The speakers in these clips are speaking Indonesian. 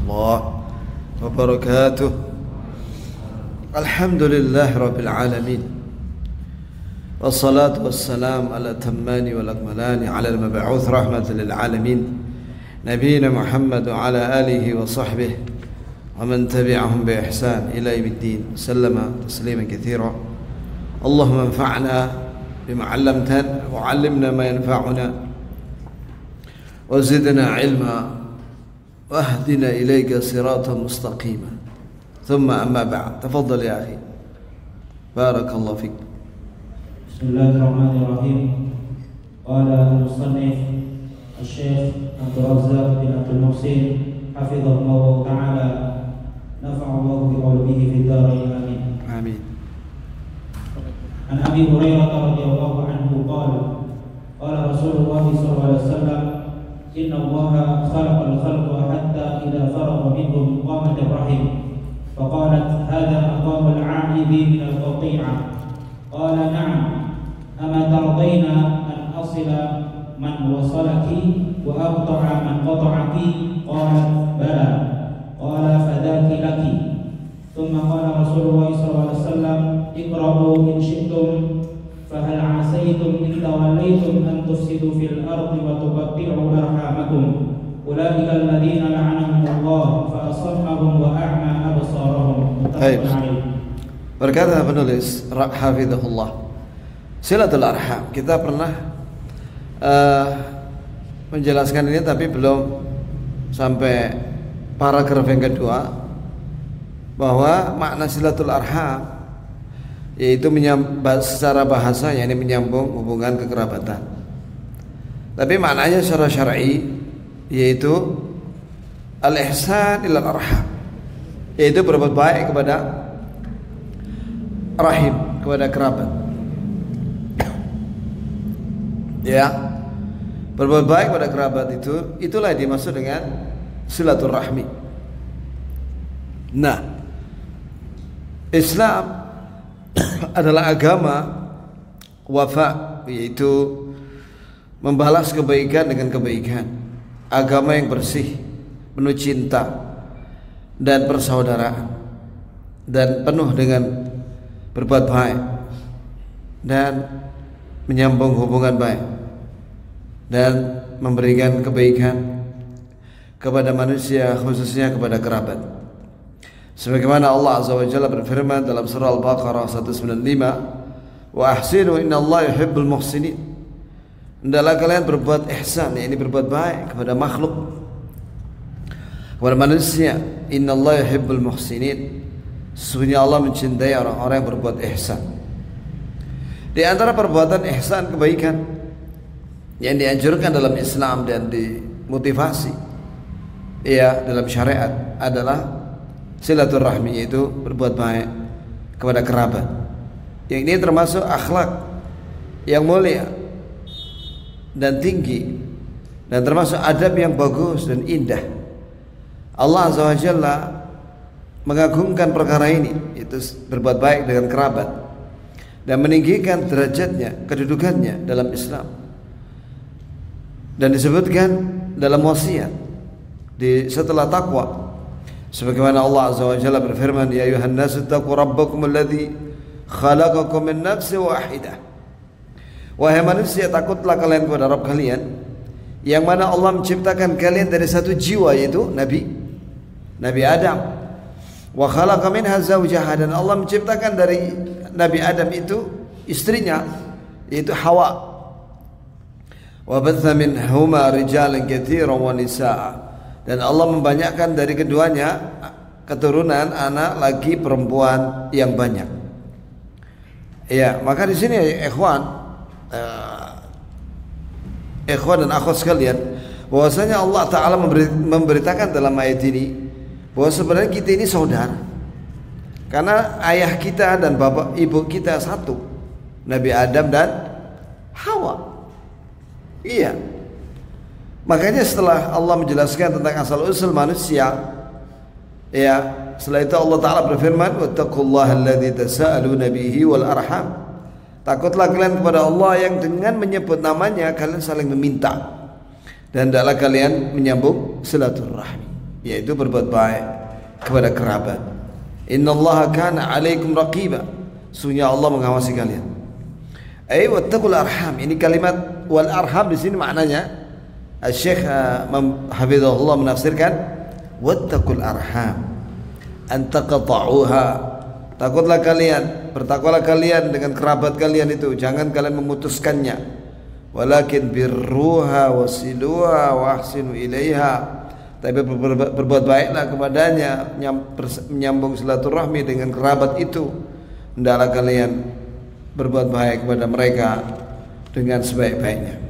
الله وبركاته. الحمد لله رب العالمين، والصلاة والسلام على الأتمان والأكملان على المبعوث رحمة للعالمين نبينا محمد وعلى آله وصحبه ومن تبعهم بإحسان إلى يوم الدين وسلم تسليما كثيرا. اللهم انفعنا بما علمتنا وعلمنا ما ينفعنا وزدنا علما واهدنا إليك صراطا مستقيما. ثم أما بعد، تفضل يا أخي، بارك الله فيك. بسم الله الرحمن الرحيم. قال المصنف الشيخ عبد الرزاق بن عبد المحسن حفظه الله تعالى، نفع الله بقوله في الدارين آمين. آمين. عن أبي هريرة رضي الله عنه قال قال رسول الله صلى الله عليه وسلم: إن الله خلق الخلق حتى إذا فرغ منهم قامت الرحم فقالت: هذا مقام العائد من القطيعة. قال: نعم. أما ترضين أن أصل من وصلك وأقطع من قطعك؟ قالت: بلى. قال: فذاك لك. ثم قال رسول الله صلى الله عليه وسلم: اقرأوا إن شئتم، فهل عسيتم إن توليتم أن تفسدوا في الأرض وتقطعوا أرحامكم؟ أولئك الذين لعنهم الله فأصمهم وأعمى أبصارهم. Baik. Berkata penulis hafizahullah, silatul arham. Kita pernah menjelaskan ini tapi belum sampai paragraf yang kedua, bahwa makna silatul arham yaitu secara bahasa yakni menyambung hubungan kekerabatan. Tapi maknanya secara syar'i yaitu al-ihsan ilal arham, yaitu berbuat baik kepada rahim, kepada kerabat. Ya, berbuat baik kepada kerabat itulah yang dimaksud dengan silaturahmi. Nah, Islam adalah agama wafa, yaitu membalas kebaikan dengan kebaikan, agama yang bersih, penuh cinta dan persaudaraan, dan penuh dengan berbuat baik dan menyambung hubungan baik dan memberikan kebaikan kepada manusia, khususnya kepada kerabat. Sebagaimana Allah Azza wa Jalla berfirman dalam surah Al-Baqarah 195, wa ahsinu innallaha yuhibbul muhsinin. Hendaklah kalian berbuat ihsan, yakni berbuat baik kepada makhluk, kepada manusia. Innallaha yuhibbul muhsinin. Sesungguhnya Allah mencintai orang-orang yang berbuat ihsan. Di antara perbuatan ihsan, kebaikan yang dianjurkan dalam Islam dan dimotivasi ya dalam syariat adalah silaturahmi, yaitu berbuat baik kepada kerabat. Yang ini termasuk akhlak yang mulia dan tinggi, dan termasuk adab yang bagus dan indah. Allah Azza wa Jalla mengagungkan perkara ini, yaitu berbuat baik dengan kerabat, dan meninggikan derajatnya, kedudukannya dalam Islam. Dan disebutkan dalam wasiat setelah takwa, sebagaimana Allah Azza wa Jalla berfirman, ya ayuhan nasu taqu rabbakum alladzi khalaqakum min nafsin wahidah. Wahai manusia, takutlah kalian kepada Rabb kalian yang mana Allah menciptakan kalian dari satu jiwa, yaitu Nabi Adam. Wa khalaqa minha zawjaha, dan Allah menciptakan dari Nabi Adam itu istrinya, yaitu Hawa. Wa batha minhuma rijalan katsiran wa nisaa, dan Allah membanyakkan dari keduanya keturunan anak laki perempuan yang banyak. Ya, maka di sini ikhwan dan akhwat sekalian, bahwasanya Allah Ta'ala memberitakan dalam ayat ini bahwa sebenarnya kita ini saudara, karena ayah kita dan bapak ibu kita satu, Nabi Adam dan Hawa. Iya, makanya setelah Allah menjelaskan tentang asal usul manusia, ya, setelah itu Allah Ta'ala berfirman, wattaqullaha alladzi tasaaluna bihi wal arham. Takutlah kalian kepada Allah yang dengan menyebut namanya kalian saling meminta, dan hendaklah kalian menyambung silaturahmi. yaitu berbuat baik kepada kerabat. Innallaha kana 'alaikum raqiba. Sungguh Allah mengawasi kalian. Wattaqul arham. Ini kalimat wal arham di sini maknanya Syekh Hafizahullah menafsirkan wattaqul arham an taqta'uha. Takutlah kalian, bertakwalah kalian dengan kerabat kalian itu, jangan kalian memutuskannya. Walakin birruha wasiluha wa ahsinu ilaiha. Tapi berbuat baiklah kepadanya, menyambung silaturahmi dengan kerabat itu. Hendaklah kalian berbuat baik kepada mereka dengan sebaik-baiknya.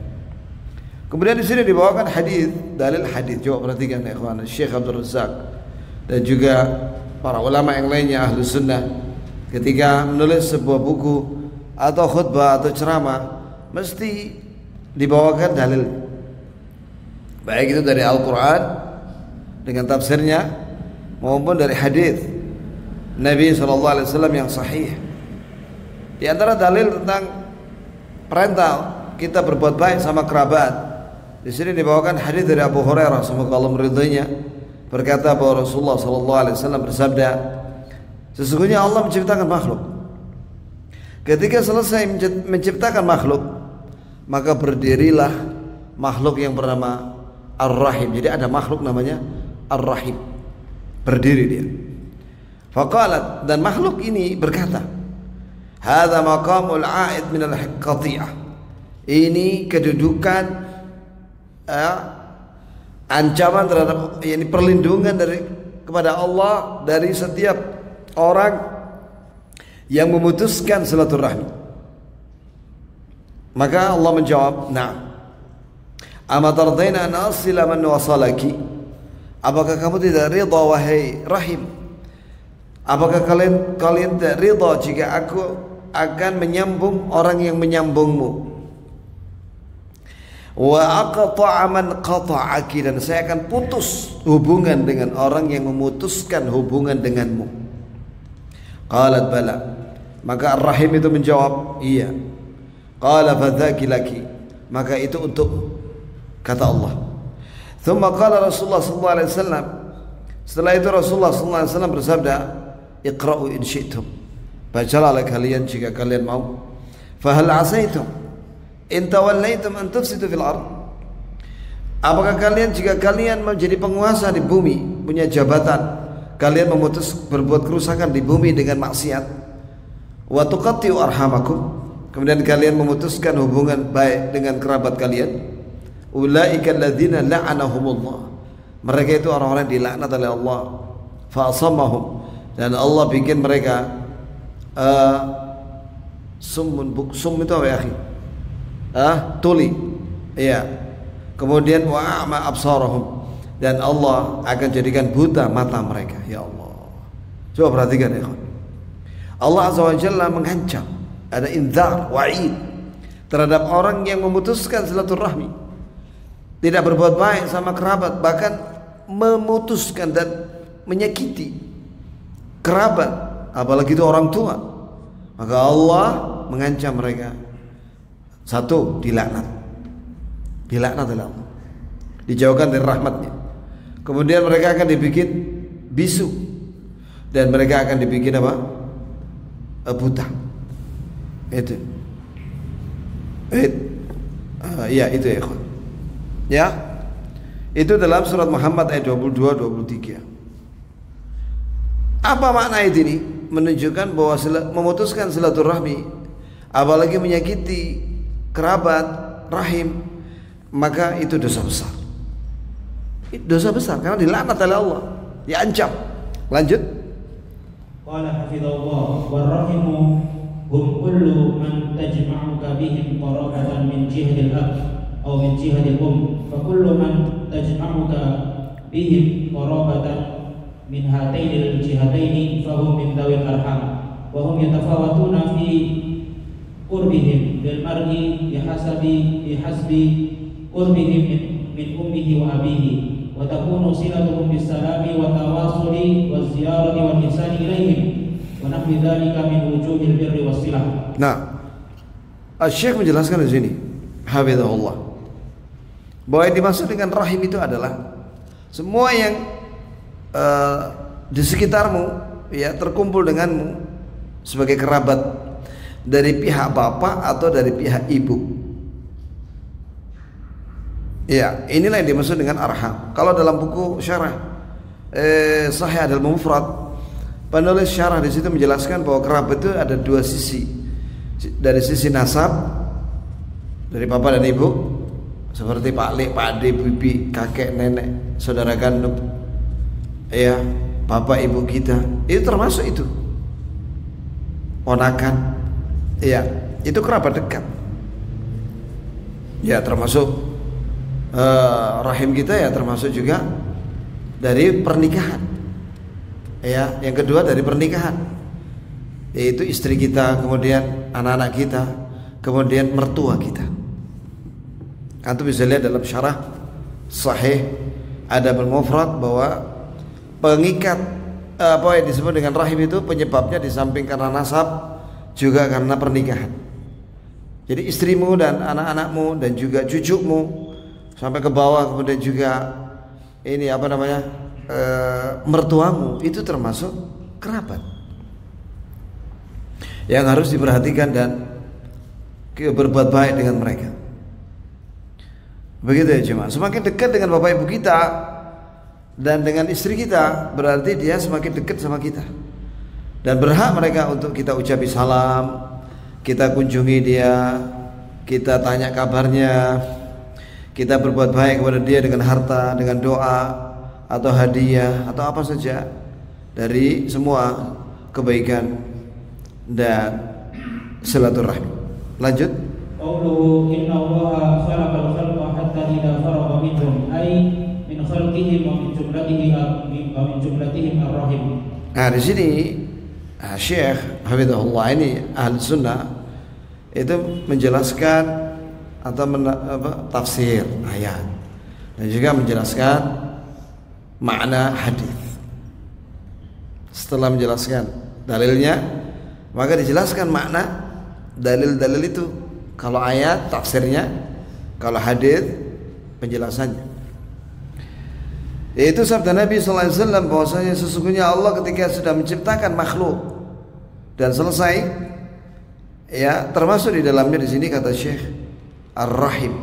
Kemudian di sini dibawakan hadis, dalil hadis. Coba perhatikan ya ikhwan, Syekh Abdul Razak dan juga para ulama yang lainnya ahlu sunnah ketika menulis sebuah buku atau khutbah atau ceramah mesti dibawakan dalil, baik itu dari Al-Quran dengan tafsirnya maupun dari hadis Nabi SAW yang sahih. Di antara dalil tentang perintah kita berbuat baik sama kerabat, di sini dibawakan hadis dari Abu Hurairah, semoga Allah meridainya, berkata bahwa Rasulullah SAW bersabda, sesungguhnya Allah menciptakan makhluk. Ketika selesai menciptakan makhluk, maka berdirilah makhluk yang bernama Ar-Rahim. Jadi ada makhluk namanya Ar-Rahim, berdiri dia. Faqalat, dan makhluk ini berkata, hadza maqamul a'id min al-qati'ah. Ini kedudukan ancaman terhadap, yakni perlindungan dari kepada Allah dari setiap orang yang memutuskan silaturahmi. Maka Allah menjawab, "Na'am. Ama tardaina an asila man wasalaki?" Apakah kamu tidak ridha wahai Rahim? Apakah kalian tidak ridha jika aku akan menyambung orang yang menyambungmu? Wa aqta'a man qata'aki, dan saya akan putus hubungan dengan orang yang memutuskan hubungan denganmu. Qalat bala, maka Ar-Rahim itu menjawab, iya. Qala fadzaki laki, maka itu untuk, kata Allah. Thumma qala Rasulullah sallallahu alaihi wasallam, setelah itu Rasulullah sallallahu alaihi wasallam bersabda, iqra'u in syi'tum, bacalah kalian jika kalian mau. Fa hal asaitum in tawallaitum an tufsidu fil ard, apakah kalian jika kalian menjadi penguasa di bumi, punya jabatan, kalian memutus berbuat kerusakan di bumi dengan maksiat, wa tuqatti'u arhamakum, kemudian kalian memutuskan hubungan baik dengan kerabat kalian, ulaika alladzina la'anahumullah, mereka itu orang-orang dilaknat oleh Allah, fa asammahum, dan Allah bikin mereka summun sum itu apa ya akhi? Tuli, iya. Kemudian wa'ama absarahum, dan Allah akan jadikan buta mata mereka. Ya Allah, coba perhatikan ya. Allah Azza wa Jalla mengancam, ada indzar, wa'id terhadap orang yang memutuskan silaturahmi, tidak berbuat baik sama kerabat, bahkan memutuskan dan menyakiti kerabat, apalagi itu orang tua. Maka Allah mengancam mereka, satu, dilaknat oleh Allah, dijauhkan dari rahmatnya. Kemudian mereka akan dibikin bisu, dan mereka akan dibikin apa? Buta. Itu ya, itu ya ikhwan. Ya, itu dalam surat Muhammad ayat 22-23. Apa makna ayat ini? Menunjukkan bahwa memutuskan silaturahmi, apalagi menyakiti kerabat rahim, maka itu dosa besar. Itu dosa besar karena dilaknat oleh Allah, diancam. Lanjut. Qala hafizallah warrahimu hum kullu man tajma'uka bihim qarabatan min jihadil ab aw min jihadil fa kullu man tajma'uka bihim qarabatan min hatainil jihadaini fahum min dawil arham wa hum yatafawatuna fi qurbihim lil mar'i bihasbi qurbihim min ummihi wa abihi wa takunu silatuhum bis salami wa tawasuli wa ziyarati wa ihsani ilaihim wa nahwi dzalika min wujuhil birri was silah. Nah, Syekh menjelaskan di sini, hafizahullah, bahwa yang dimaksud dengan rahim itu adalah semua yang di sekitarmu, ya, terkumpul denganmu sebagai kerabat dari pihak bapak atau dari pihak ibu. Ya, inilah yang dimaksud dengan arham. Kalau dalam buku syarah Sahih Al-Mufrad, penulis syarah di situ menjelaskan bahwa kerabat itu ada dua sisi. Dari sisi nasab, dari bapak dan ibu, seperti Pak Lek, Pak Ade, bibi, kakek, nenek, saudara kandung, ya, bapak ibu kita, itu termasuk itu. Ponakan, ya, itu kerabat dekat. Ya, termasuk rahim kita, ya, termasuk juga dari pernikahan. Ya, yang kedua dari pernikahan, yaitu istri kita, kemudian anak-anak kita, kemudian mertua kita. Antum bisa lihat dalam syarah Sahih Adabul Mufrad bahwa pengikat apa yang disebut dengan rahim itu penyebabnya di samping karena nasab juga karena pernikahan. Jadi istrimu dan anak-anakmu dan juga cucumu sampai ke bawah, kemudian juga ini apa namanya mertuamu, itu termasuk kerabat yang harus diperhatikan dan berbuat baik dengan mereka. Begitu ya jemaah. Semakin dekat dengan bapak ibu kita dan dengan istri kita, berarti dia semakin dekat sama kita, dan berhak mereka untuk kita ucapi salam, kita kunjungi dia, kita tanya kabarnya, kita berbuat baik kepada dia dengan harta, dengan doa atau hadiah atau apa saja dari semua kebaikan dan silaturahmi. Lanjut. Qauluhu inna Allaha khalaqal khalqa hatta idza faragha minhum ay min khalqihim wa min jumlatihim ar-rahim. Nah, di sini Syekh Hafizahullah ini ahli sunnah itu menjelaskan atau tafsir ayat dan juga menjelaskan makna hadis. Setelah menjelaskan dalilnya, maka dijelaskan makna dalil-dalil itu. Kalau ayat tafsirnya, kalau hadis penjelasannya. Yaitu sabda Nabi sallallahu alaihi wasallam bahwasanya sesungguhnya Allah ketika sudah menciptakan makhluk dan selesai, ya, termasuk di dalamnya di sini kata Syekh Ar-Rahim.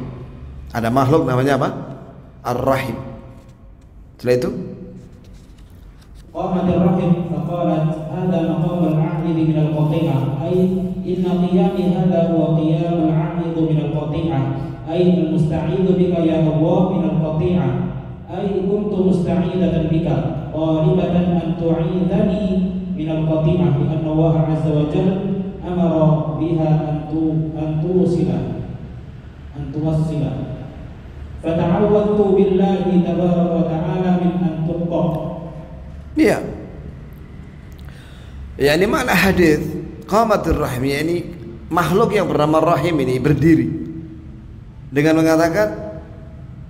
Ada makhluk namanya apa? Ar-Rahim. Setelah itu qamat ar-rahim faqalat hadha maqam al-'aqid min al-qati'ah ay inna qiyami hadha huwa qiyam al-'aqid min al-qati'ah ay al-musta'id bika ya Allah min al-qati'ah ay kuntu musta'idatan bika qalibatan an tu'idani min al-qati'ah bi anna Allah 'azza wa jalla amara biha an tuwassila fata'awwadtu billahi tabaraka wa ta'ala min an tuqta. Iya. Ya, ini makna hadis qamatur rahim, ini makhluk yang bernama rahim ini berdiri dengan mengatakan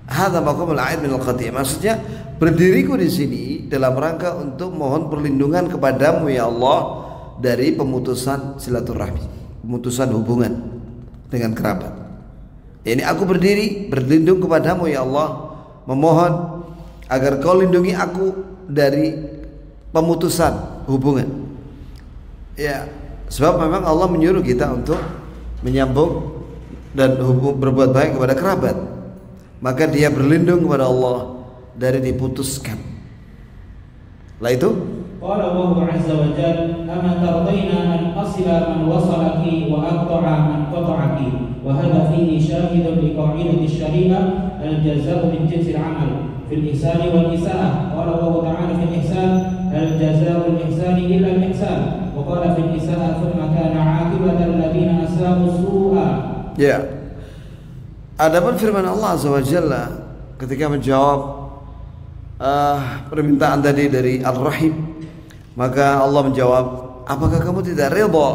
hadza maqamul a'id min al-qati'. Maksudnya berdiriku di sini dalam rangka untuk mohon perlindungan kepadamu ya Allah dari pemutusan silaturahmi, pemutusan hubungan dengan kerabat. Ini aku berdiri berlindung kepadamu ya Allah, memohon agar kau lindungi aku dari pemutusan hubungan. Ya, sebab memang Allah menyuruh kita untuk menyambung dan berbuat baik kepada kerabat. Maka dia berlindung kepada Allah dari diputuskan. Lah itu qala Allah 'azza wa jalla ama tardaina an asila man wasalaki wa aqta'a man qata'aki wa hadha fihi shahidun li qa'idati syari'ah al-jazaa'u min jinsil 'amal fil ihsani wal isa'ah. Qala Allah ta'ala fil ihsan hal jazaa'ul ihsani illa al ihsan wa qala fil isa'ah thumma kana 'aqibatal ladzina asa'u su'a. Ya. Adapun firman Allah Azza wa Jalla ketika menjawab permintaan tadi dari Ar-Rahim, maka Allah menjawab, apakah kamu tidak redha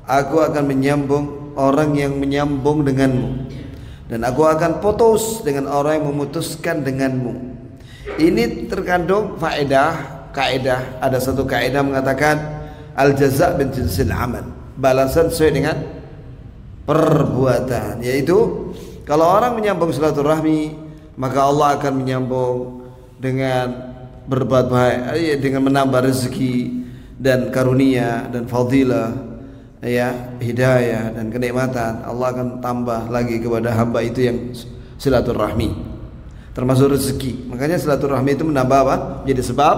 aku akan menyambung orang yang menyambung denganmu, dan aku akan putus dengan orang yang memutuskan denganmu. Ini terkandung kaidah. Ada satu kaidah mengatakan al-jaza' bin jinsil amal, balasan sesuai dengan perbuatan. Yaitu kalau orang menyambung silaturahmi, maka Allah akan menyambung dengan berbuat baik dengan menambah rezeki dan karunia dan fadilah, ya, hidayah dan kenikmatan, Allah akan tambah lagi kepada hamba itu yang silaturahmi, termasuk rezeki. Makanya silaturahmi itu menambah apa? Jadi sebab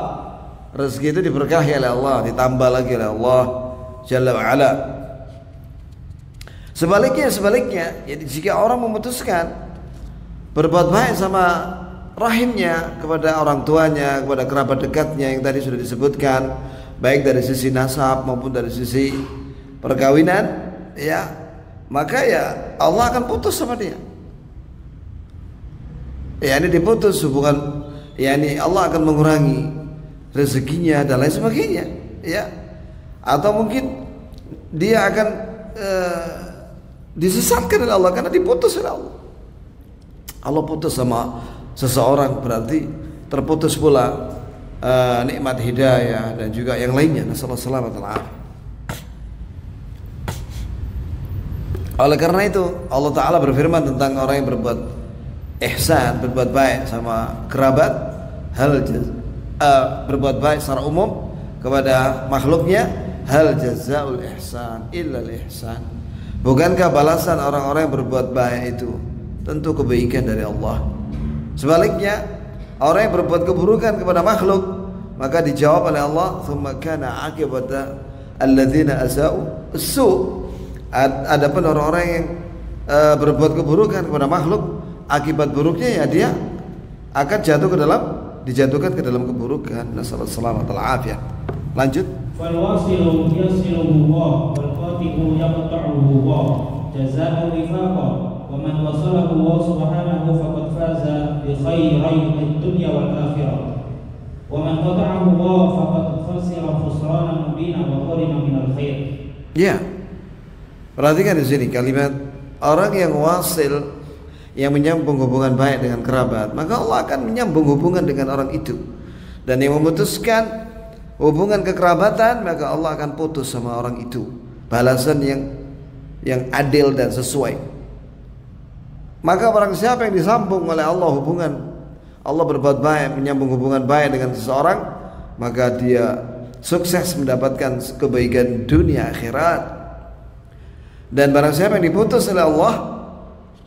rezeki itu diberkahi oleh Allah, ditambah lagi oleh Allah Jalla wa'ala. Sebaliknya, jadi jika orang memutuskan berbuat baik sama rahimnya, kepada orang tuanya, kepada kerabat dekatnya yang tadi sudah disebutkan, baik dari sisi nasab maupun dari sisi perkawinan, ya, maka ya Allah akan putus sama dia. Ya, ini diputus hubungan, ya, ini Allah akan mengurangi rezekinya dan lain sebagainya, ya. Atau mungkin dia akan disesatkan oleh Allah karena diputus oleh Allah. Allah putus sama seseorang berarti terputus pula nikmat hidayah dan juga yang lainnya. Nasallahu alaihi wasallam. Oleh karena itu Allah Ta'ala berfirman tentang orang yang berbuat ihsan, berbuat baik sama kerabat, berbuat baik secara umum kepada makhluknya, hal jazaul ihsan illa ihsan. Bukankah balasan orang-orang yang berbuat baik itu tentu kebaikan dari Allah? Sebaliknya, orang yang berbuat keburukan kepada makhluk, maka dijawab oleh Allah, "Tsumma kana 'aqibata alladzina asa'u as-su'." Adapun orang-orang yang berbuat keburukan kepada makhluk, akibat buruknya ya dia akan dijatuhkan ke dalam keburukan. Nasallallahu alaihi wasallam. Lanjut. Falwasilu yasiluhu Allah wal qati'u yaqta'uhu Allah jazaa'u wifaqa wa man wasalahu Allah subhanahu faqad faza bi khairai ad-dunya wal akhirah wa man qata'ahu Allah faqad khasira khusranan mubina wa qarina min al-khair. Ya. Perhatikan di sini kalimat orang yang wasil, yang menyambung hubungan baik dengan kerabat, maka Allah akan menyambung hubungan dengan orang itu. Dan yang memutuskan hubungan kekerabatan, maka Allah akan putus sama orang itu. Balasan yang adil dan sesuai. Maka barang siapa yang disambung oleh Allah hubungan, Allah berbuat baik, menyambung hubungan baik dengan seseorang, maka dia sukses mendapatkan kebaikan dunia akhirat. Dan barang siapa yang diputus oleh Allah,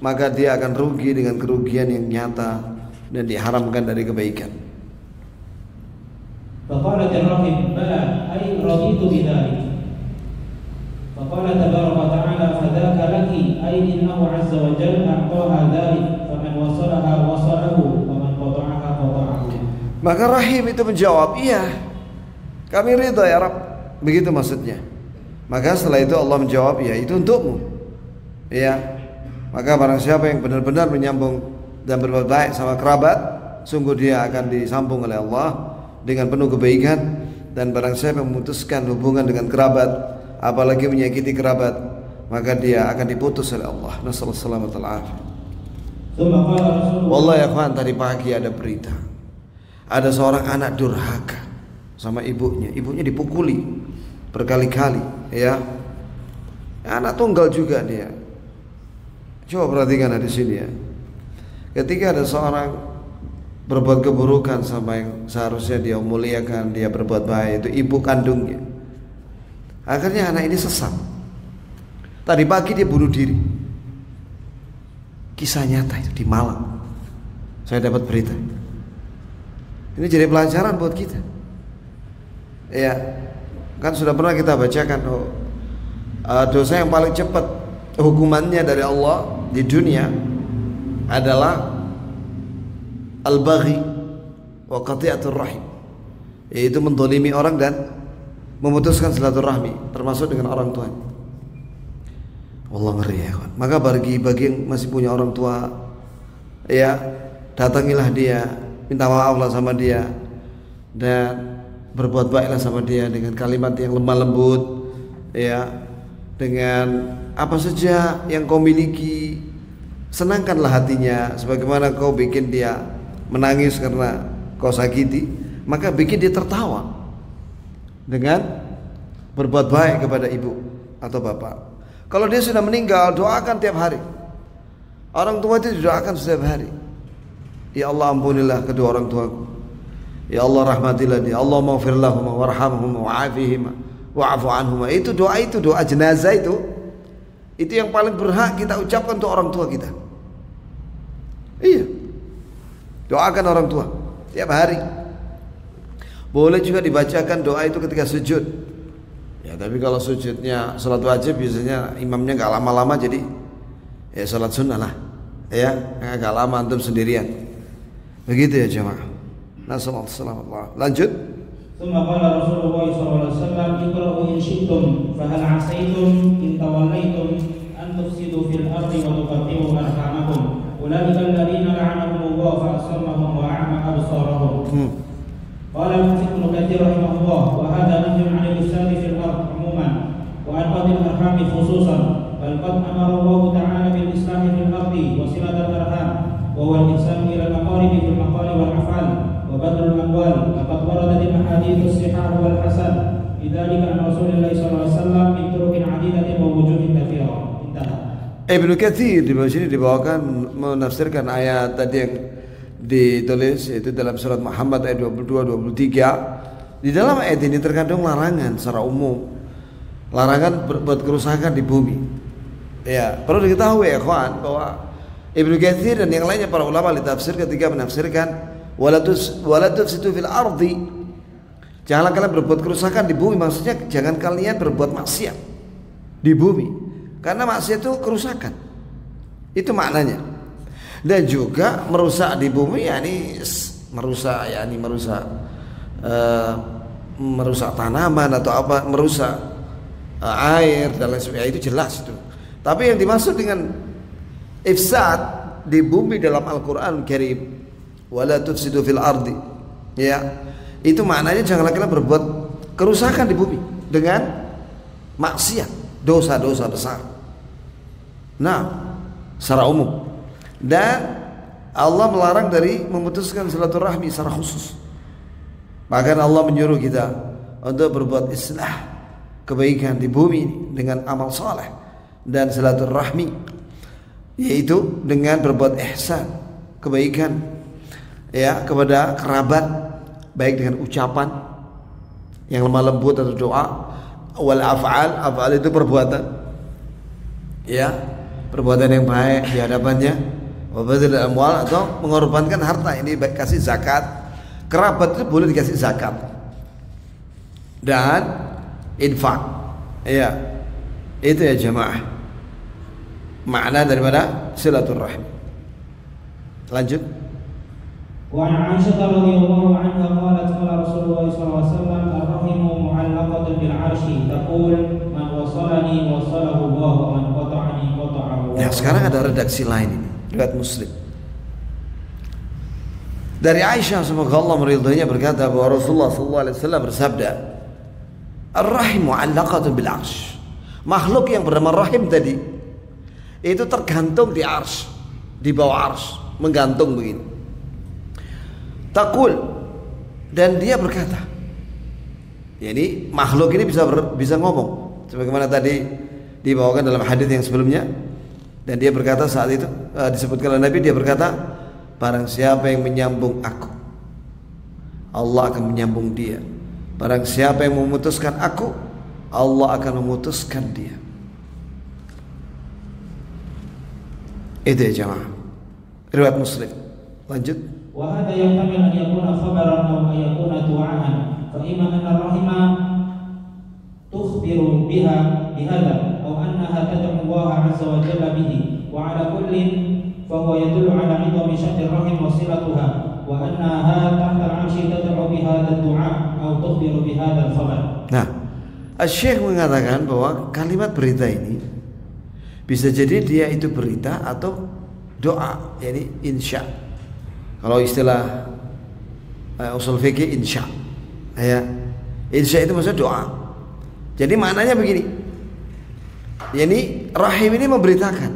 maka dia akan rugi dengan kerugian yang nyata dan diharamkan dari kebaikan. Faqala Rahim bala ay raditu bidzalik. Faqala tabaraka ta'ala fadzaka laki ay innahu 'azza wa jalla a'taha dzalik faman wasalaha wasalahu wa man qata'aha qata'ahu. Maka Rahim itu menjawab, "Iya, kami ridha ya Rabb." Begitu maksudnya. Maka setelah itu Allah menjawab, "Ya, itu untukmu." Ya. Maka barang siapa yang benar-benar menyambung dan berbuat baik sama kerabat, sungguh dia akan disambung oleh Allah dengan penuh kebaikan. Dan barang siapa yang memutuskan hubungan dengan kerabat, apalagi menyakiti kerabat, maka dia akan diputus oleh Allah. Nasallallahu alaihi wasallam. Wallahi ya kawan, tadi pagi ada berita, ada seorang anak durhaka sama ibunya dipukuli berkali-kali, ya. Anak tunggal juga dia. Coba perhatikan di sini ya. Ketika ada seorang berbuat keburukan sama yang seharusnya dia muliakan, dia berbuat baik, itu ibu kandungnya. Akhirnya anak ini sesat. Tadi pagi dia bunuh diri. Kisah nyata itu di Malang. Saya dapat berita. Ini jadi pelajaran buat kita. Ya, kan sudah pernah kita bacakan dosa yang paling cepat hukumannya dari Allah di dunia adalah al-baghi wa qati'atur rahim, yaitu mendolimi orang dan memutuskan silaturahmi, termasuk dengan orang tuanya. Allah ngeri ya kawan. Maka bagi yang masih punya orang tua, ya, datangilah dia, minta maaflah sama dia, dan berbuat baiklah sama dia dengan kalimat yang lemah lembut, ya, dengan apa saja yang kau miliki. Senangkanlah hatinya, sebagaimana kau bikin dia menangis karena kau sakiti, maka bikin dia tertawa dengan berbuat baik kepada ibu atau bapak. Kalau dia sudah meninggal, doakan tiap hari. Orang tua itu doakan setiap hari. Ya Allah, ampunilah kedua orang tuaku. Ya Allah rahmatilah dia, Allah maghfir lahum warhamhum wa'afihim wa'afu anhum. Itu doa jenazah itu yang paling berhak kita ucapkan untuk orang tua kita. Iya, doakan orang tua tiap hari. Boleh juga dibacakan doa itu ketika sujud. Ya, tapi kalau sujudnya salat wajib biasanya imamnya nggak lama-lama, jadi ya salat sunnah lah. Ya, agak lama antum sendirian. Begitu ya jemaah. Nasallallahu. Lanjut. Tsumma qala Rasulullah sallallahu alaihi wasallam iqra'u in syi'tum fa hal 'asaytum in tawallaytum an tufsidu fil ardi wa tuqatti'u arhamakum ulaika alladziina la'anahumullah fa asammahum wa a'ma absarahum. Qala Ibnu Katsir rahimahullah wa hadha nahyun 'anil ifsadi fil ard 'umuman wa an qadil arhami khususan bal qad amara Allah ta'ala bil islahi fil ardi wa silatul arham wa huwa al-ihsan ila al-aqarib fil maqali wal af'al وبذل الأموال لقد وردت الأحاديث الصحاح والحسن بذلك عن رسول الله صلى الله عليه وسلم من طرق عديدة ووجوه كثيرة. انتهى. Ibnu Katsir di bawah sini dibawakan menafsirkan ayat tadi yang ditulis yaitu dalam surat Muhammad ayat 22-23. Di dalam ayat ini terkandung larangan secara umum, larangan berbuat kerusakan di bumi. Ya, perlu diketahui ya kawan bahwa Ibnu Katsir dan yang lainnya para ulama ditafsir ketika menafsirkan wala tufsidu fil ardi, janganlah kalian berbuat kerusakan di bumi. Maksudnya jangan kalian berbuat maksiat di bumi, karena maksiat itu kerusakan, itu maknanya. Dan juga merusak di bumi yakni merusak tanaman atau apa, merusak air dan lain sebagainya, itu jelas itu. Tapi yang dimaksud dengan ifsad di bumi dalam Al-Qur'an Karim, wala tufsidu fil ardi, ya, itu maknanya janganlah kalian berbuat kerusakan di bumi dengan maksiat, dosa-dosa besar. Nah, secara umum. Dan Allah melarang dari memutuskan silaturahmi secara khusus. Bahkan Allah menyuruh kita untuk berbuat islah, kebaikan di bumi dengan amal saleh dan silaturahmi, yaitu dengan berbuat ihsan, kebaikan ya kepada kerabat, baik dengan ucapan yang lemah lembut atau doa, wal af'al itu perbuatan, ya, perbuatan yang baik di hadapannya, wa badal amwal atau mengorbankan harta, ini baik kasih zakat. Kerabat itu boleh dikasih zakat dan infak, ya, itu ya jemaah makna daripada silaturahmi. Lanjut. وعن عائشة رضي الله عنها قالت قال رسول الله صلى الله عليه وسلم الرحم معلقة بالعرش تقول من وصلني وصله الله ومن قطعني قطعه الله. Nah, sekarang ada redaksi lain ini, riwayat Muslim. Dari Aisyah semoga Allah meridhoinya berkata bahwa Rasulullah sallallahu alaihi wasallam bersabda, "Ar-rahim mu'allaqatun bil 'arsy." Makhluk yang bernama rahim tadi itu tergantung di arsy, di bawah arsy, menggantung begini. Takul, dan dia berkata, jadi makhluk ini bisa ngomong sebagaimana tadi dibawakan dalam hadis yang sebelumnya. Dan dia berkata saat itu disebutkan oleh Nabi, dia berkata, barang siapa yang menyambung aku, Allah akan menyambung dia. Barang siapa yang memutuskan aku, Allah akan memutuskan dia. Itu ya jamaah, riwayat Muslim. Lanjut. وهذا يحتمل أن يكون خبرا أو أن يكون دعاء فإما أن الرحمة تخبر بهذا أو أنها تدعو الله عز وجل به وعلى كل فهو يدل على عظم شأن الرحم وصلتها وأنها تحت العرش تدعو بهذا الدعاء أو تخبر بهذا الخبر. Nah, Syekh mengatakan bahwa kalimat berita ini bisa jadi dia itu berita atau doa, yakni insya. Kalau istilah usul fikih insya, ya, insya itu maksudnya doa. Jadi maknanya begini, yakni rahim ini memberitakan,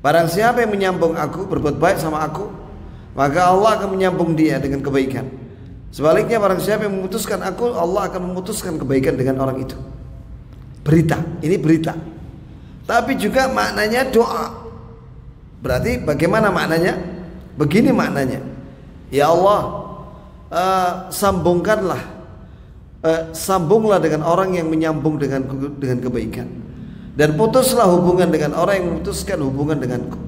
barang siapa yang menyambung aku, berbuat baik sama aku, maka Allah akan menyambung dia dengan kebaikan. Sebaliknya barang siapa yang memutuskan aku, Allah akan memutuskan kebaikan dengan orang itu. Berita, ini berita. Tapi juga maknanya doa. Berarti bagaimana maknanya? Begini maknanya, ya Allah, sambunglah dengan orang yang menyambung dengan kebaikan, dan putuslah hubungan dengan orang yang memutuskan hubungan denganku.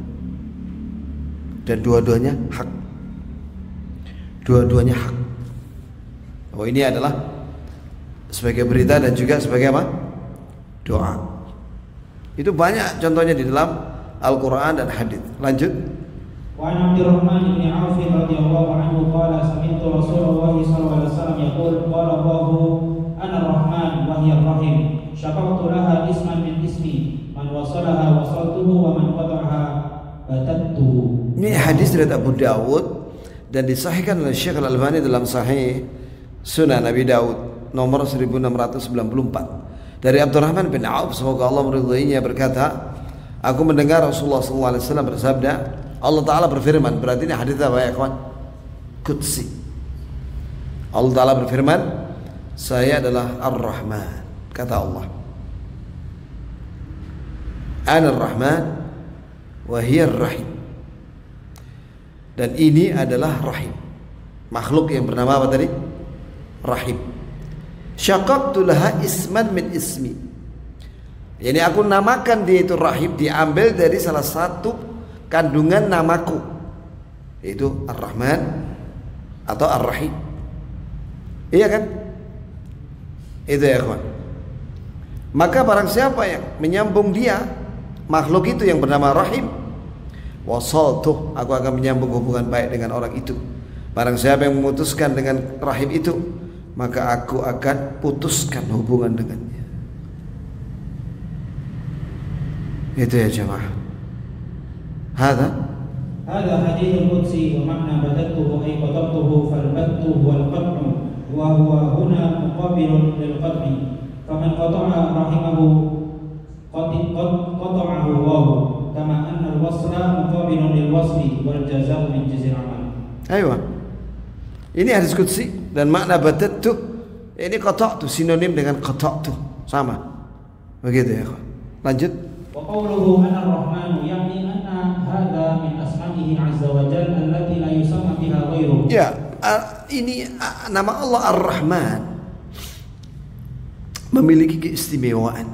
Dan dua-duanya hak. Dua-duanya hak. Oh, ini adalah sebagai berita dan juga sebagai apa? Doa. Itu banyak contohnya di dalam Al-Quran dan hadis. Lanjut. Wa an Abdurrahman bin Auf radhiyallahu anhu qala sami'tu Rasulullah sallallahu alaihi wasallam yaqul qala Allahu ana ar-Rahman wa hiya ar-Rahim syaqaqtu laha isman min ismi man wasalaha wasaltuhu wa man qata'aha batattuhu. Ini hadis dari Abu Dawud dan disahihkan oleh Syekh Al-Albani dalam Sahih Sunan Nabi Daud nomor 1694 dari Abdurrahman bin Auf, semoga Allah meridhoinya, berkata, aku mendengar Rasulullah SAW bersabda, Allah Ta'ala berfirman. Berarti ini hadis apa ya kawan? Qudsi. Allah Ta'ala berfirman, saya adalah Ar-Rahman, kata Allah. Ana Ar-Rahman wa hiya Ar-Rahim. Dan ini adalah Rahim, makhluk yang bernama apa tadi? Rahim. Syaqaqtu laha isman min ismi. Jadi aku namakan dia itu Rahim, diambil dari salah satu kandungan namaku, yaitu Ar-Rahman atau Ar-Rahim. Iya kan? Itu ya kawan. Maka barang siapa yang menyambung dia, makhluk itu yang bernama Rahim, wasaltuh, aku akan menyambung hubungan baik dengan orang itu. Barang siapa yang memutuskan dengan Rahim itu, maka aku akan putuskan hubungan dengannya. Itu ya jemaah. Hada hadithul qudsi wa makna badattuhu ay qatabtuhu fal battu wal qat'u wa huwa huna muqabilun lil qat'i faman qata'a rahimahu qata'ahu Allah kama anna al wasla muqabilun lil wasli wal jazaa'u min jinsil amal. Aywa. Ini hadis qudsi dan makna badattu ini qata'tu sinonim dengan qata'tu, sama. Begitu ya. Lanjut. Wa qawluhu ana ar-Rahman yani anna hadha min asma'ihi 'azza wa jalla allati la yusamma biha ghairuhu. Ya, ini nama Allah Ar-Rahman memiliki keistimewaan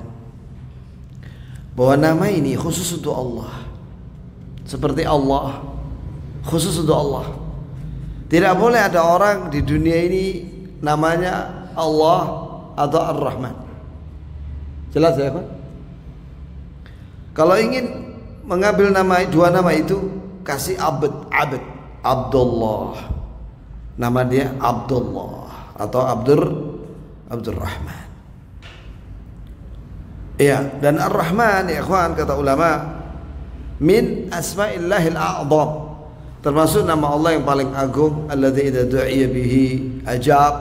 bahwa nama ini khusus untuk Allah. Seperti Allah khusus untuk Allah. Tidak boleh ada orang di dunia ini namanya Allah atau Ar-Rahman. Jelas ya kan? Kalau ingin mengambil dua nama itu, kasih abd, Abdullah. Nama dia Abdullah atau Abdurrahman. Ya, dan Ar-Rahman ya ikhwan, kata ulama, min asma'illahil a'zam, termasuk nama Allah yang paling agung, alladzi idza du'iya bihi ajab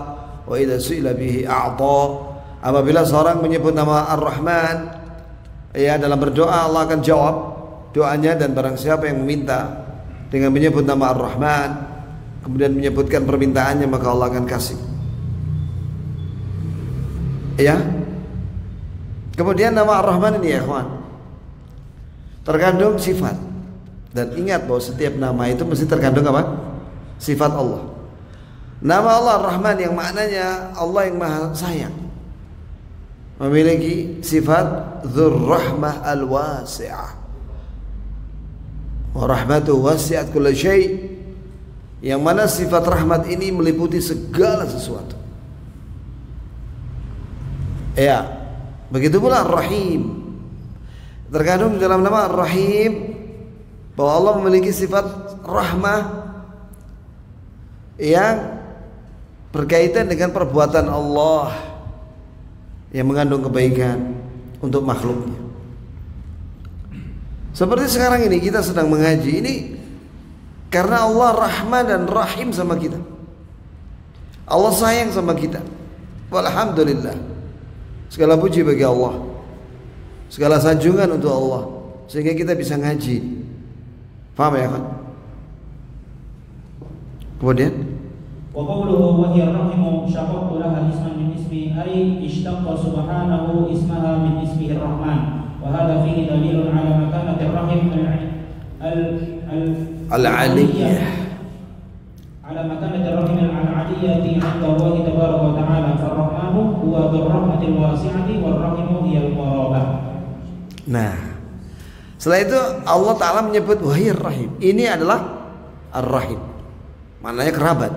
wa idza su'ila bihi a'ta. Apabila seorang menyebut nama Ar-Rahman, ya, dalam berdoa Allah akan jawab doanya, dan barang siapa yang meminta dengan menyebut nama Ar-Rahman kemudian menyebutkan permintaannya, maka Allah akan kasih. Ya. Kemudian nama Ar-Rahman ini ya kawan, terkandung sifat. Dan ingat bahwa setiap nama itu mesti terkandung apa? Sifat Allah. Nama Allah Ar-Rahman yang maknanya Allah yang Maha Sayang, memiliki sifat dzur-rahmah al-wasi'ah. Wa rahmatuhu wasi'at kulla syai', yang mana sifat rahmat ini meliputi segala sesuatu. Ya, begitu pula Ar-Rahim, terkandung dalam nama Ar-Rahim bahwa Allah memiliki sifat rahmah yang berkaitan dengan perbuatan Allah yang mengandung kebaikan untuk makhluknya. Seperti sekarang ini kita sedang mengaji ini karena Allah Rahman dan Rahim sama kita. Allah sayang sama kita. Walhamdulillah. Segala puji bagi Allah, segala sanjungan untuk Allah, sehingga kita bisa ngaji. Paham ya kan? Kemudian wa qawluhu wa hiya ar-rahimu syaqaqtu laha isman min ismi ay ishtaqqa subhanahu ismaha min ismihi ar-rahman wa hadha fihi dalilun ala makanati ar-rahim al-'aliyyah ala makanati ar-rahim al-'aliyyah 'adiyati 'inda Allah tabaraka wa ta'ala ar-rahmanu huwa dzur-rahmatil wasi'ati war-rahimu hiyal qarabah. Nah, setelah itu Allah Ta'ala menyebut wahir rahim. Ini adalah ar-rahim, maknanya kerabat.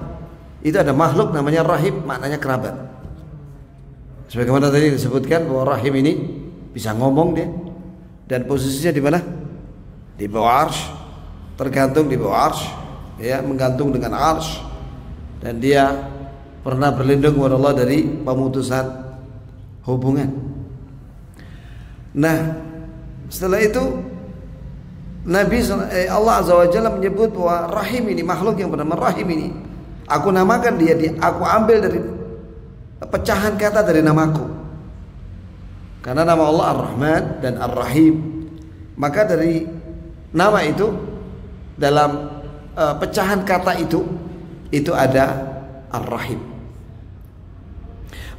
Itu ada makhluk namanya rahim, maknanya kerabat. Sebagaimana tadi disebutkan bahwa rahim ini bisa ngomong dia, dan posisinya di mana? Di bawah arsy, tergantung di bawah arsy, ya, menggantung dengan arsy, dan dia pernah berlindung kepada Allah dari pemutusan hubungan. Nah, setelah itu Allah Azza wa Jalla menyebut bahwa rahim ini, makhluk yang bernama rahim ini, aku namakan dia, aku ambil dari pecahan kata dari namaku. Karena nama Allah Ar-Rahman dan Ar-Rahim, maka dari nama itu, dalam pecahan kata itu ada Ar-Rahim.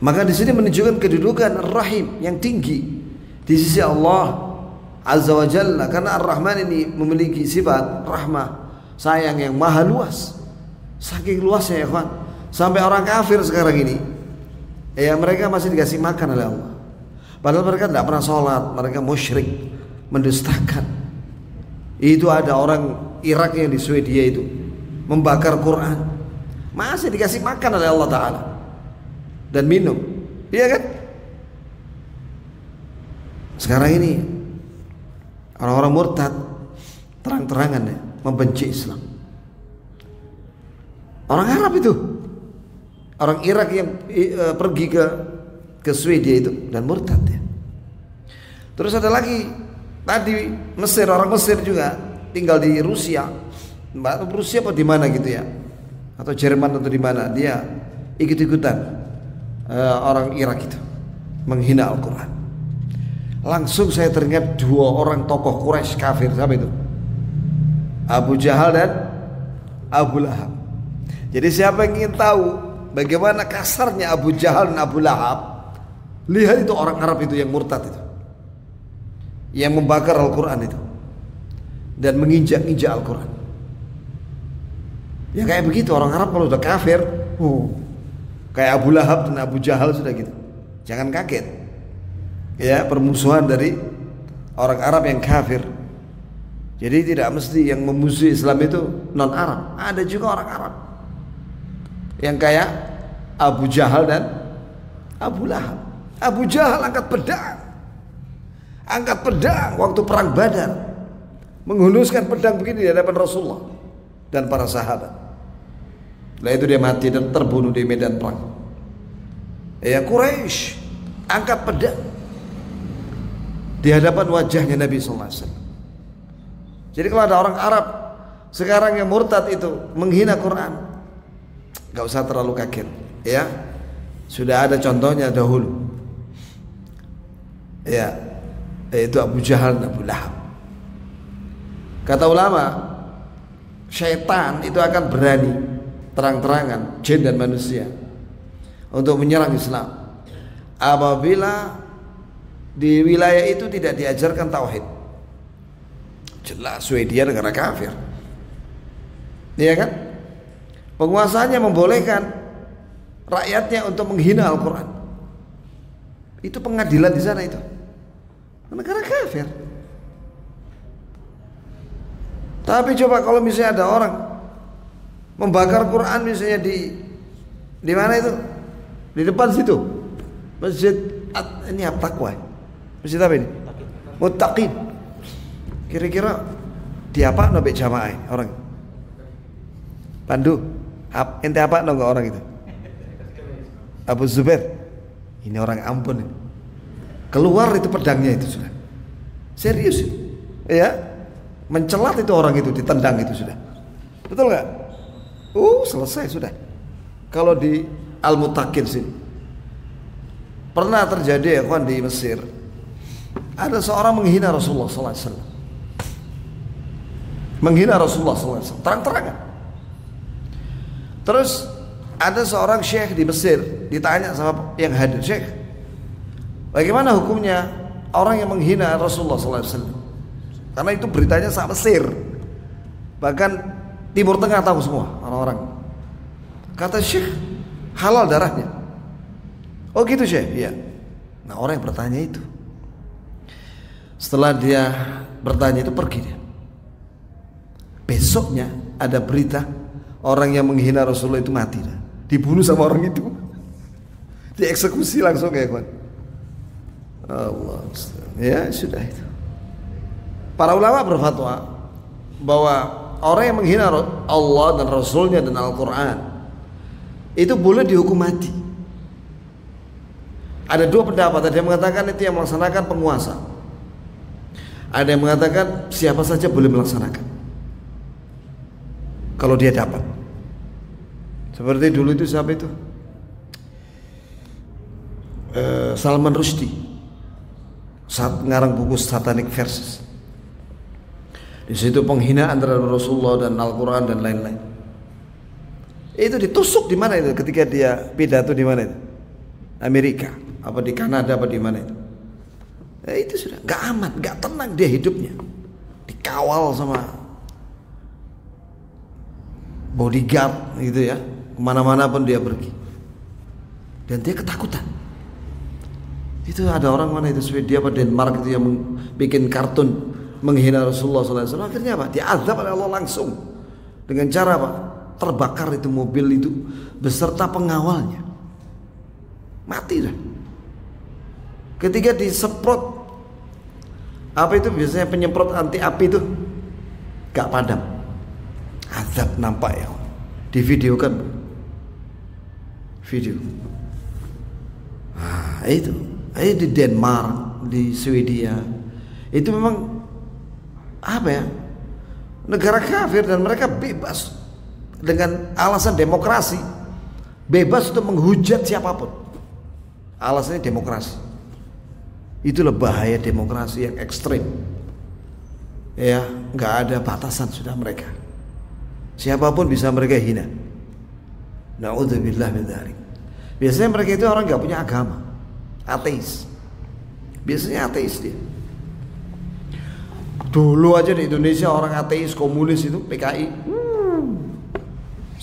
Maka di sini menunjukkan kedudukan Ar-Rahim yang tinggi di sisi Allah Azza wa Jalla, karena Ar-Rahman ini memiliki sifat rahmah, sayang yang maha luas. Saking luasnya ya kawan, sampai orang kafir sekarang ini, ya, mereka masih dikasih makan oleh Allah. Padahal mereka tidak pernah sholat, mereka musyrik, mendustakan. Itu ada orang Irak yang di Swedia itu membakar Quran, masih dikasih makan oleh Allah Ta'ala dan minum, iya kan? Sekarang ini orang-orang murtad terang-terangan ya, membenci Islam. Orang Arab itu, orang Irak yang pergi ke Swedia itu dan murtad ya. Terus ada lagi tadi Mesir, orang Mesir juga tinggal di Rusia, Rusia apa di mana gitu ya, atau Jerman atau di mana, dia ikut-ikutan orang Irak itu menghina Al-Quran. Langsung saya teringat dua orang tokoh Quraisy kafir, siapa itu? Abu Jahal dan Abu Lahab. Jadi siapa yang ingin tahu bagaimana kasarnya Abu Jahal dan Abu Lahab, lihat itu orang Arab itu yang murtad itu, yang membakar Al-Quran itu dan menginjak-injak Al-Quran. Ya kayak begitu orang Arab kalau sudah kafir, kayak Abu Lahab dan Abu Jahal sudah gitu. Jangan kaget, ya, permusuhan dari orang Arab yang kafir. Jadi tidak mesti yang memusuhi Islam itu non Arab, ada juga orang Arab yang kayak Abu Jahal dan Abu Lahab. Abu Jahal angkat pedang waktu perang Badar, menghunuskan pedang begini di hadapan Rasulullah dan para sahabat. Setelah itu dia mati dan terbunuh di medan perang. Ya, Quraisy angkat pedang di hadapan wajahnya Nabi SAW. Jadi kalau ada orang Arab sekarang yang murtad itu menghina Quran, gak usah terlalu kaget, ya, sudah ada contohnya dahulu, ya, yaitu Abu Jahal dan Abu Lahab. Kata ulama, syaitan itu akan berani terang-terangan, jin dan manusia, untuk menyerang Islam apabila di wilayah itu tidak diajarkan tauhid. Jelas Swedia negara kafir, iya kan? Penguasanya membolehkan rakyatnya untuk menghina Al-Quran. Itu pengadilan di sana itu, negara kafir. Tapi coba kalau misalnya ada orang membakar Quran misalnya di mana itu? Di depan situ, masjid ini apa, Taqwa? Masjid apa ini? Muttaqin. Kira-kira di apa nabi jamaah orang? Pandu, ente apa nggak orang itu? Abu Zubair. Ini orang ampun ini. Keluar itu pedangnya itu sudah. Serius ya? Mencelat itu orang itu, ditendang itu sudah. Betul nggak? Selesai sudah. Kalau di Al-Muttaqin sini pernah terjadi ya kawan, di Mesir ada seorang menghina Rasulullah SAW. Menghina Rasulullah SAW terang-terangan. Terus ada seorang syekh di Mesir ditanya sama yang hadir, "Syekh, bagaimana hukumnya orang yang menghina Rasulullah SAW?" Karena itu beritanya sama Mesir, bahkan Timur Tengah tahu semua orang-orang. Kata syekh, halal darahnya. Oh gitu Syekh? Iya. Nah orang yang bertanya itu, setelah dia bertanya itu pergi dia. Besoknya ada berita orang yang menghina Rasulullah itu mati dah. Dibunuh sama orang itu. Dieksekusi langsung ya kawan. Allah. Ya sudah itu. Para ulama berfatwa bahwa orang yang menghina Allah dan Rasulnya dan Al-Quran itu boleh dihukum mati. Ada dua pendapat. Ada yang mengatakan itu yang melaksanakan penguasa. Ada yang mengatakan siapa saja boleh melaksanakan kalau dia dapat. Seperti dulu itu siapa itu? Salman Rushdie saat ngarang buku Satanic Verses. Di situ penghinaan terhadap Rasulullah dan Al-Quran dan lain-lain. Itu ditusuk di mana itu ketika dia pidato di mana itu? Amerika, apa di Kanada, apa di mana itu? Ya, itu sudah nggak aman, nggak tenang dia hidupnya. Dikawal sama bodyguard gitu ya, kemana-mana pun dia pergi. Dan dia ketakutan. Itu ada orang mana itu Swedia apa Denmark itu yang bikin kartun menghina Rasulullah SAW. Akhirnya apa? Diazab oleh Allah langsung. Dengan cara apa? Terbakar itu mobil itu beserta pengawalnya. Mati dah. Ketika disemprot apa itu biasanya penyemprot anti api itu gak padam. Azab nampak ya. Divideokan. Video. Nah, itu di Denmark, di Swedia. Itu memang apa ya? Negara kafir dan mereka bebas dengan alasan demokrasi. Bebas untuk menghujat siapapun. Alasannya demokrasi. Itulah bahaya demokrasi yang ekstrim. Ya, nggak ada batasan sudah mereka. Siapapun bisa mereka hina. Na'udzubillah min dzalik. Biasanya mereka itu orang nggak punya agama, ateis. Biasanya ateis dia. Dulu aja di Indonesia orang ateis komunis itu PKI.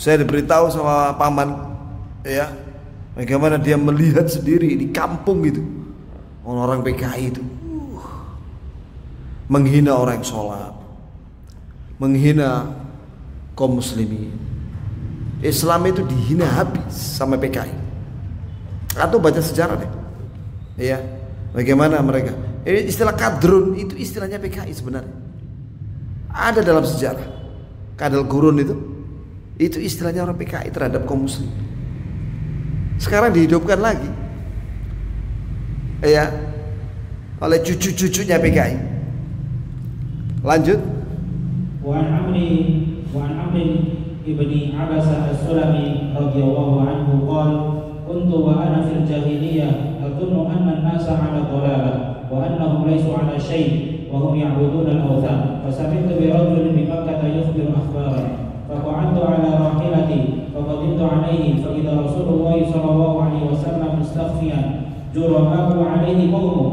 Saya diberitahu sama paman, ya, bagaimana dia melihat sendiri di kampung gitu. Orang PKI itu menghina orang yang sholat, menghina kaum muslimin. Islam itu dihina habis sama PKI. Atau baca sejarah deh, ya, bagaimana mereka. Istilah kadrun itu istilahnya PKI sebenarnya. Ada dalam sejarah. Kadal gurun itu istilahnya orang PKI terhadap kaum muslim. Sekarang dihidupkan lagi, ya, oleh cucu-cucunya PKI. Lanjut. Wa an Amr ibni Abasa as-Sulami radhiyallahu anhu qala kuntu wa ana fil jahiliyah adunnu anna an-nasa 'ala dhalalah wa annahum laysu 'ala syai' wa hum ya'buduna al-awthan fasami'tu bi rajulin bi Makkah yukhbiru akhbara faqa'adtu 'ala rahilati faqadimtu 'alayhi fa idza Rasulullah sallallahu alaihi wasallam mustaghfiyan jura'ahu 'alaihi qawmu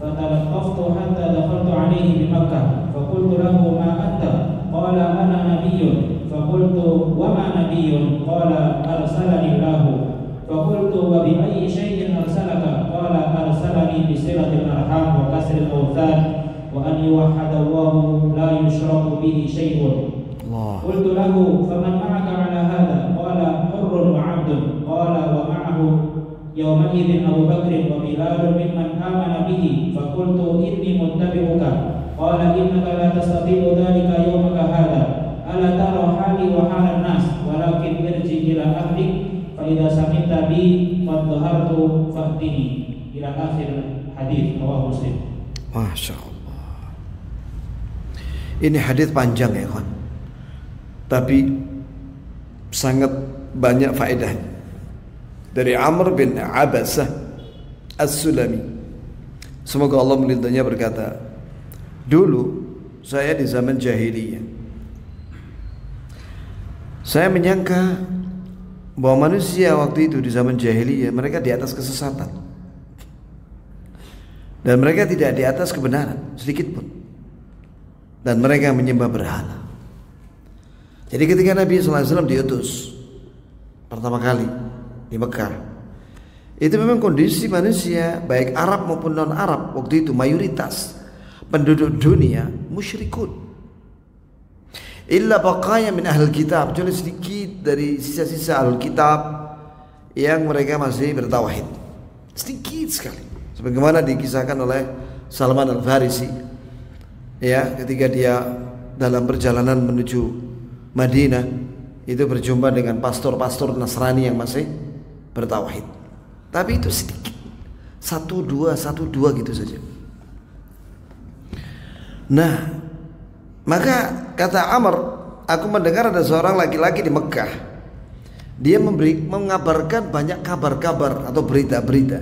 fatalaqqaftu hatta dakhaltu 'alaihi bi Makkah faqultu lahu ma anta qala ana nabiyyun faqultu wa ma nabiyyun qala arsalani Allah فقلت وبأي شيء أرسلك قال أرسلني بصلة الأرحام وكسر الأوثان وأن يوحد الله لا يشرك به شيء قلت له فمن معك على هذا قال حر وعبد قال ومعه يومئذ أبو بكر وبلال ممن آمن به فقلت إني متبعك قال إنك لا تستطيع ذلك يومك هذا ألا ترى حالي وحال الناس ولكن ارجع إلى أهلك فإذا سمعت بي قد ظهرت فأتني إلى آخر hadis رواه Muslim. Masya Allah. Ini hadis panjang ya kawan, tapi sangat banyak faedahnya. Dari Amr bin Abasah As-Sulami, semoga Allah melindunginya, berkata, dulu saya di zaman jahiliyah, saya menyangka bahwa manusia waktu itu di zaman jahiliyah mereka di atas kesesatan dan mereka tidak di atas kebenaran sedikit pun, dan mereka menyembah berhala. Jadi ketika Nabi SAW diutus pertama kali di Mekah. Itu memang kondisi manusia baik Arab maupun non Arab waktu itu mayoritas penduduk dunia musyrikun. Illa baqaya min ahlul kitab, kecuali sedikit dari sisa-sisa ahlul kitab yang mereka masih bertauhid. Sedikit sekali. Sebagaimana dikisahkan oleh Salman Al-Farisi, ya, ketika dia dalam perjalanan menuju Madinah itu berjumpa dengan pastor-pastor Nasrani yang masih bertauhid. Tapi itu sedikit, satu dua gitu saja. Nah, maka kata Amr, aku mendengar ada seorang laki-laki di Mekah. Dia mengabarkan banyak kabar-kabar atau berita-berita,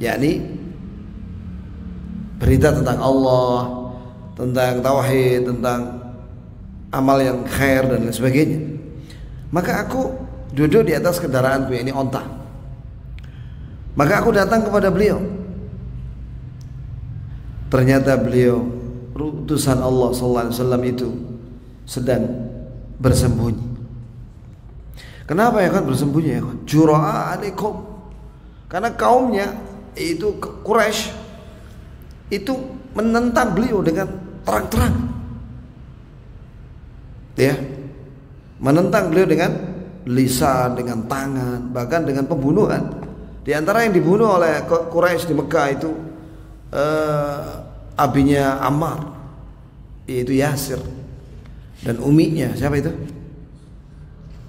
yakni berita tentang Allah, tentang tauhid, tentang amal yang khair dan lain sebagainya. Maka aku duduk di atas kendaraanku, ini onta. Maka aku datang kepada beliau. Ternyata beliau utusan Allah sallallahu alaihi wasallam itu sedang bersembunyi. Kenapa ya kan bersembunyi ya kan? Jura'a alaikum. Karena kaumnya itu Quraisy itu menentang beliau dengan terang-terang. Ya. Menentang beliau dengan lisan, dengan tangan, bahkan dengan pembunuhan. Di antara yang dibunuh oleh Quraisy di Mekah itu abinya Ammar, yaitu Yasir, dan uminya siapa itu?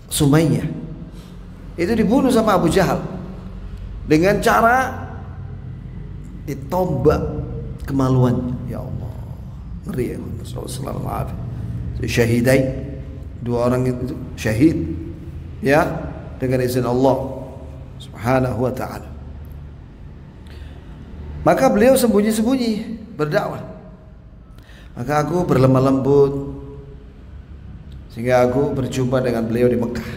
Sumayyah. Itu dibunuh sama Abu Jahal dengan cara ditombak kemaluannya. Ya Allah, ngeri ya. Sallallahu alaihi wasallam. Syahidai, dua orang itu syahid, ya, dengan izin Allah Subhanahu wa ta'ala. Maka beliau sembunyi-sembunyi berdakwah. Maka aku berlemah lembut sehingga aku berjumpa dengan beliau di Mekah.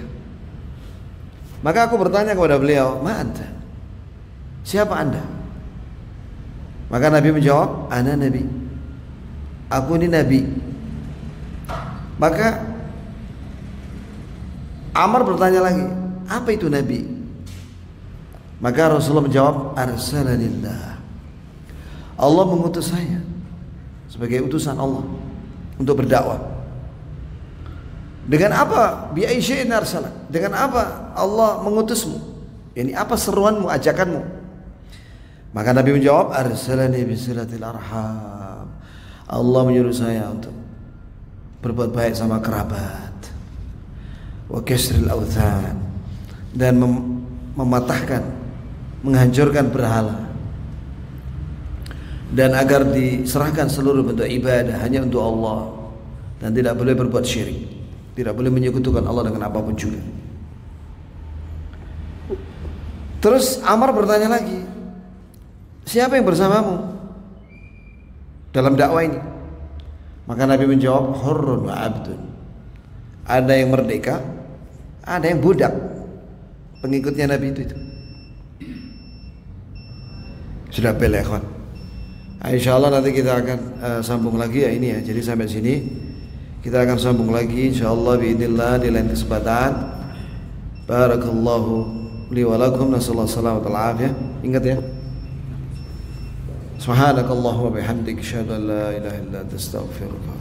Maka aku bertanya kepada beliau, "Ma anta?" Siapa anda? Maka Nabi menjawab, "Ana Nabi." Aku ini Nabi. Maka Amr bertanya lagi, "Apa itu Nabi?" Maka Rasulullah menjawab, "Arsalanillah." Allah mengutus saya sebagai utusan Allah untuk berdakwah. Dengan apa? Bi ayyi syai'in arsalak. Dengan apa Allah mengutusmu? Yani apa seruanmu, ajakanmu? Maka Nabi menjawab, "Arsalani bisilatil arham." Allah menyuruh saya untuk berbuat baik sama kerabat, wa kasril authan, dan mematahkan, menghancurkan berhala, dan agar diserahkan seluruh bentuk ibadah hanya untuk Allah, dan tidak boleh berbuat syirik, tidak boleh menyekutukan Allah dengan apapun juga. Terus Amr bertanya lagi, "Siapa yang bersamamu dalam dakwah ini?" Maka Nabi menjawab, "Hurrun wa abdun." Ada yang merdeka, ada yang budak, pengikutnya Nabi itu. Sudah bel ya kawan. Insyaallah nanti kita akan sambung lagi ya ini ya. Jadi sampai sini kita akan sambung lagi insyaallah biidznillah di lain kesempatan. Barakallahu li wa lakum, nasallahu alaihi wasallam. Ingat ya. Subhanakallahumma bihamdika asyhadu an la ilaha illa anta astaghfiruka